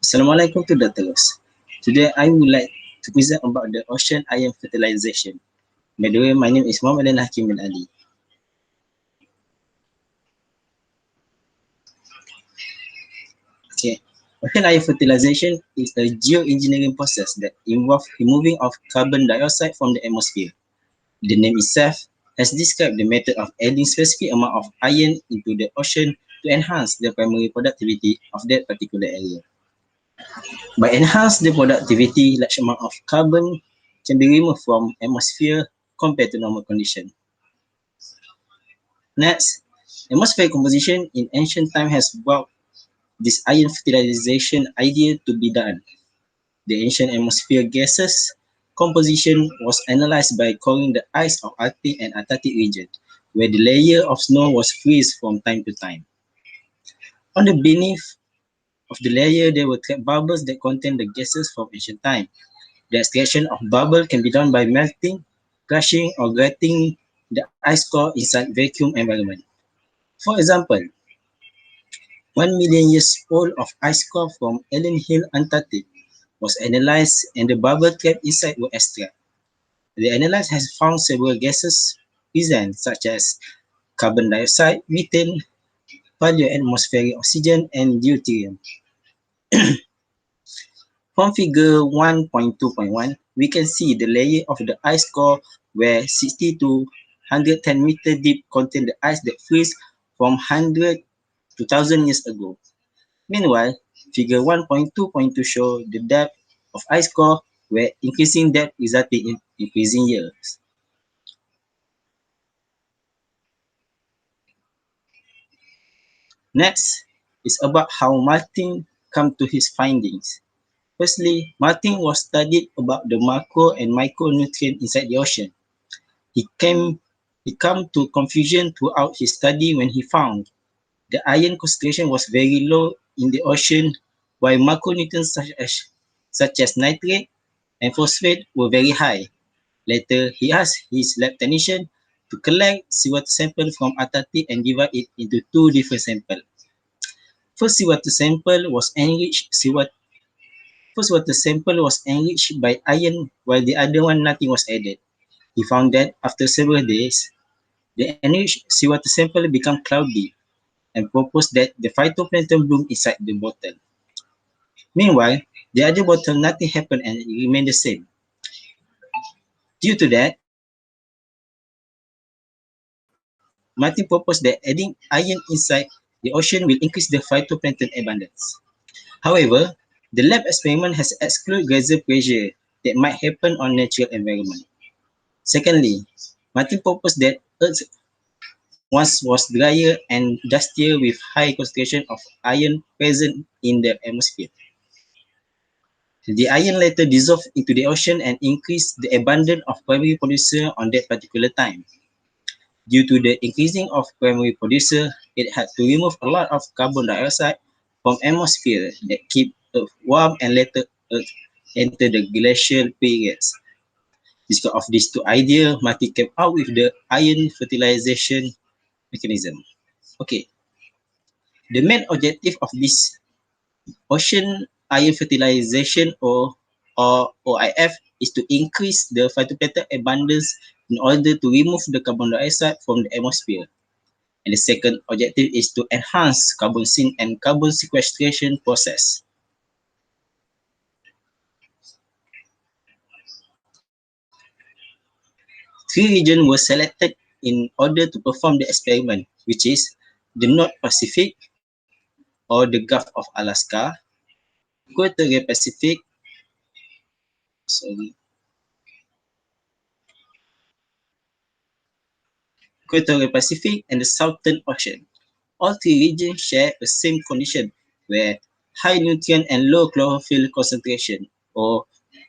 Assalamualaikum to the listeners. Today I would like to present about the ocean iron fertilization. By the way, my name is Muhammad Hakim bin Ali. Okay. Ocean iron fertilization is a geoengineering process that involves removing of carbon dioxide from the atmosphere. The name itself has described the method of adding specific amount of iron into the ocean to enhance the primary productivity of that particular area. By enhance the productivity, large amount of carbon can be removed from atmosphere compared to normal condition. Next, atmospheric composition in ancient time has brought this iron fertilization idea to be done. The ancient atmosphere gases composition was analyzed by coring the ice of Arctic and Antarctic region, where the layer of snow was freeze from time to time. On the beneath of the layer, there were trapped bubbles that contain the gases from ancient time. The extraction of bubble can be done by melting, crushing, or grating the ice core inside vacuum environment. For example, 1 million years old of ice core from Allen Hill, Antarctic was analyzed and the bubble trapped inside were extracted. The analysis has found several gases present such as carbon dioxide, methane, paleo-atmospheric oxygen, and deuterium. From figure 1.2.1, we can see the layer of the ice core where 60 to 110 meter deep contain the ice that freeze from 100 to 1000 years ago. Meanwhile, figure 1.2.2 show the depth of ice core where increasing depth resulting in increasing years. Next is about how Martin come to his findings. Firstly, Martin was studied about the macro and micronutrient inside the ocean. He came to confusion throughout his study when he found the iron concentration was very low in the ocean, while macronutrients such as nitrate and phosphate were very high. Later, he asked his lab technician to collect seawater sample from Antarctic and divide it into two different samples. First seawater sample was enriched seawater First water sample was enriched by iron while the other one nothing was added. He found that after several days, the enriched seawater sample became cloudy and proposed that the phytoplankton bloom inside the bottle. Meanwhile, the other bottle nothing happened and it remained the same. Due to that, Martin proposed that adding iron inside the ocean will increase the phytoplankton abundance. However, the lab experiment has excluded geyser pressure that might happen on natural environment. Secondly, Martin proposed that Earth once was drier and dustier with high concentration of iron present in the atmosphere. The iron later dissolved into the ocean and increased the abundance of primary producer on that particular time. Due to the increasing of primary producer, it had to remove a lot of carbon dioxide from atmosphere that keep Earth warm and later Earth enter the glacial periods. Because of these two ideas, Martin came out with the iron fertilization mechanism. Okay, the main objective of this ocean iron fertilization or OIF is to increase the phytoplankton abundance in order to remove the carbon dioxide from the atmosphere. And the second objective is to enhance carbon sink and carbon sequestration process. Three regions were selected in order to perform the experiment, which is the North Pacific or the Gulf of Alaska, Equatorial Pacific, Equatorial Pacific, and the Southern Ocean. All three regions share the same condition where high nutrient and low chlorophyll concentration or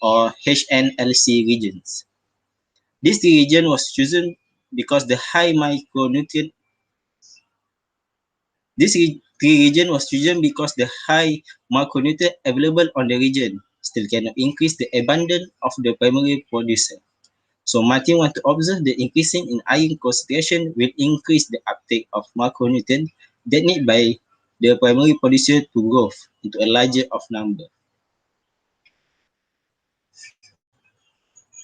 HNLC regions. This region was chosen because the high micronutrient This region was chosen because the high macronutrient available on the region still cannot increase the abundance of the primary producer. So Martin want to observe the increasing in iron concentration will increase the uptake of macronutrient that need by the primary producer to grow into a larger of number.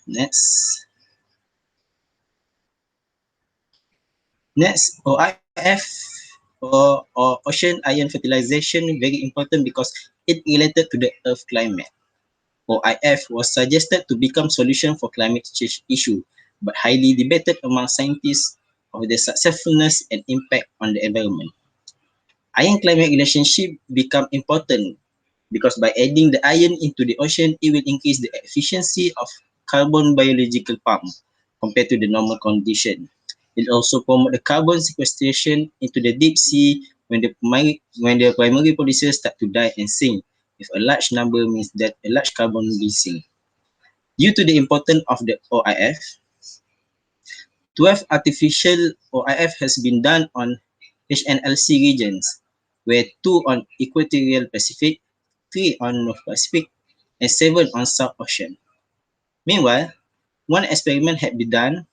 Next. Next, OIF or ocean ion fertilization, very important because it related to the Earth climate. OIF was suggested to become solution for climate change issue, but highly debated among scientists of the successfulness and impact on the environment. Ion climate relationship become important because by adding the iron into the ocean, it will increase the efficiency of carbon biological pump compared to the normal condition. It also promote the carbon sequestration into the deep sea when the primary producers start to die and sink. If a large number means that a large carbon will sink. Due to the importance of the OIF, 12 artificial OIF has been done on HNLC regions, where 2 on Equatorial Pacific, 3 on North Pacific, and 7 on South Ocean. Meanwhile, one experiment had been done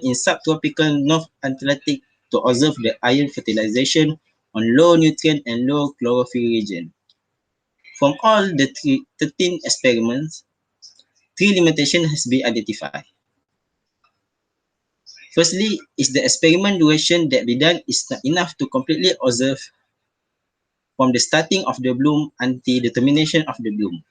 in subtropical North Atlantic to observe the ion fertilization on low nutrient and low chlorophyll region. From all the 13 experiments, 3 limitations has been identified. Firstly, is the experiment duration that be done is not enough to completely observe from the starting of the bloom until the termination of the bloom.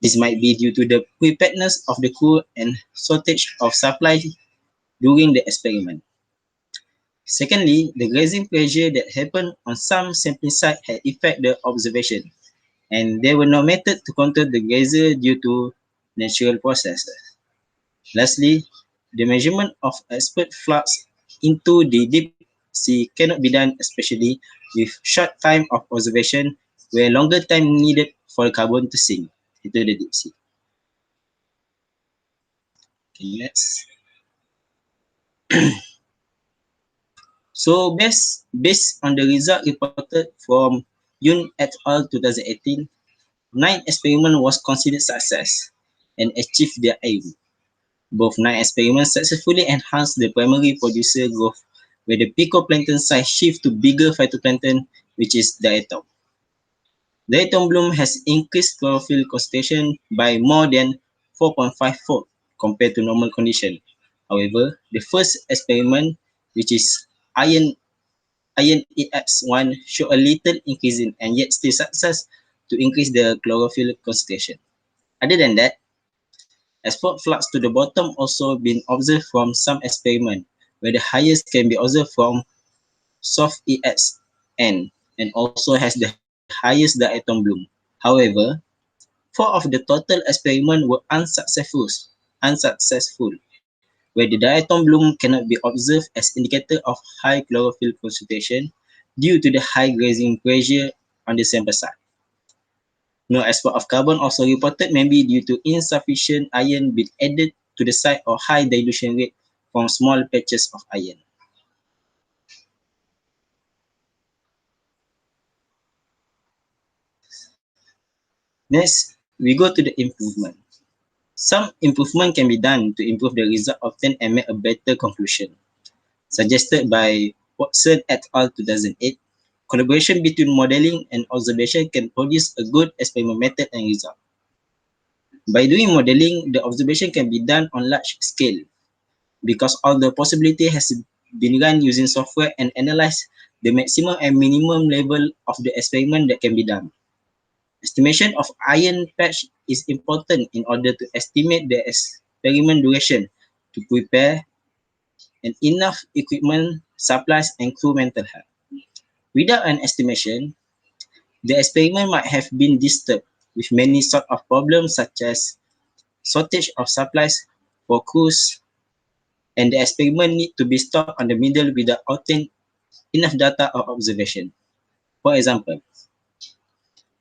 This might be due to the preparedness of the crew and shortage of supply during the experiment. Secondly, the grazing pressure that happened on some sampling sites had affected the observation, and there were no method to control the grazer due to natural processes. Lastly, the measurement of expert flux into the deep sea cannot be done, especially with short time of observation, where longer time needed for carbon to sink into the deep sea. Okay, next. So based on the result reported from Yun et al. 2018, 9 experiments was considered success and achieved their aim. Both 9 experiments successfully enhanced the primary producer growth, where the phytoplankton size shift to bigger phytoplankton, which is diatom. Diatom bloom has increased chlorophyll concentration by more than 4.5-fold compared to normal condition. However, the first experiment, which is iron EX1, showed a little increase in and yet still success to increase the chlorophyll concentration. Other than that, export flux to the bottom also been observed from some experiment, where the highest can be observed from soft EXN and also has the highest diatom bloom. However, 4 of the total experiments were unsuccessful, where the diatom bloom cannot be observed as indicator of high chlorophyll concentration due to the high grazing pressure on the sample site. No export of carbon also reported, maybe due to insufficient iron being added to the site or high dilution rate from small patches of iron. Next, we go to the improvement. Some improvement can be done to improve the result obtained and make a better conclusion. Suggested by Watson et al. 2008, collaboration between modeling and observation can produce a good experiment method and result. By doing modeling, the observation can be done on large scale because all the possibility has been run using software and analyze the maximum and minimum level of the experiment that can be done. Estimation of iron patch is important in order to estimate the experiment duration to prepare and enough equipment, supplies, and crew mental health. Without an estimation, the experiment might have been disturbed with many sort of problems such as shortage of supplies for crews, and the experiment need to be stopped on the middle without obtaining enough data or observation. For example,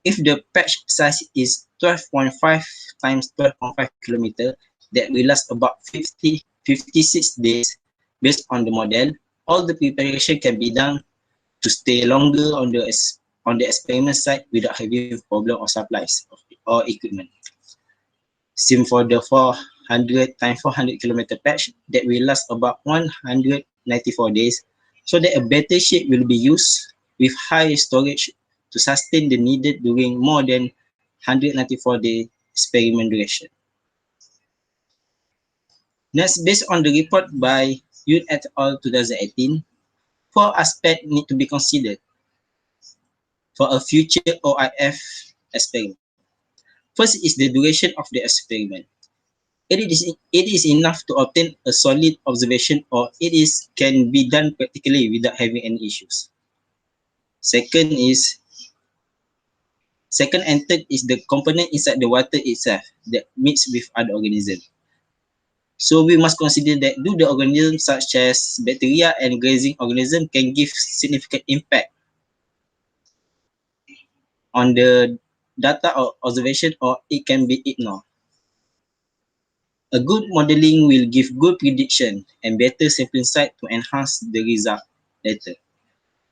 if the patch size is 12.5 times 12.5 kilometer, that will last about 56 days based on the model, all the preparation can be done to stay longer on the experiment site without having problem of supplies or equipment. Same for the 400 times 400 kilometer patch that will last about 100 94 days so that a better shape will be used with high storage to sustain the needed during more than 194-day experiment duration. Next, based on the report by Yoon et al. 2018, four aspects need to be considered for a future OIF experiment. First is the duration of the experiment. It is enough to obtain a solid observation, or can be done practically without having any issues. Second second and third is the component inside the water itself that meets with other organisms. So we must consider that do the organisms such as bacteria and grazing organisms can give significant impact on the data or observation, or it can be ignored. A good modeling will give good prediction and better sampling size to enhance the result later.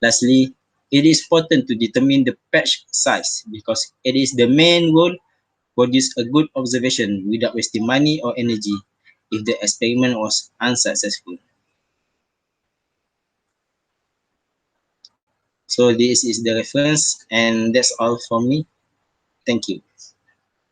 Lastly, it is important to determine the patch size because it is the main role to produce a good observation without wasting money or energy if the experiment was unsuccessful. So this is the reference and that's all from me. Thank you.